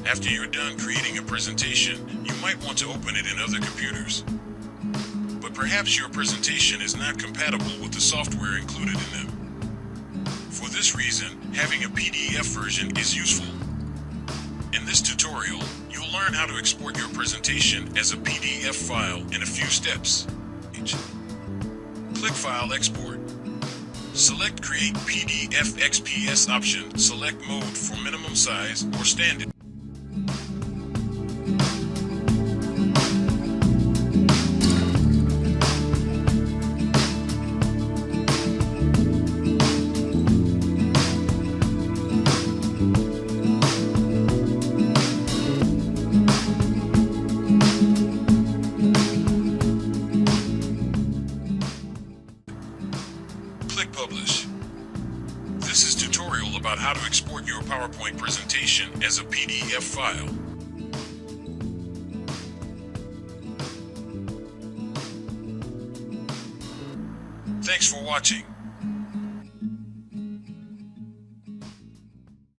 After you're done creating a presentation, you might want to open it in other computers. But perhaps your presentation is not compatible with the software included in them. For this reason, having a PDF version is useful. In this tutorial, you'll learn how to export your presentation as a PDF file in a few steps. Click File Export. Select Create PDF XPS option. Select Mode for minimum size or standard. Click Publish. This is a tutorial about how to export your PowerPoint presentation as a PDF file. Thanks for watching.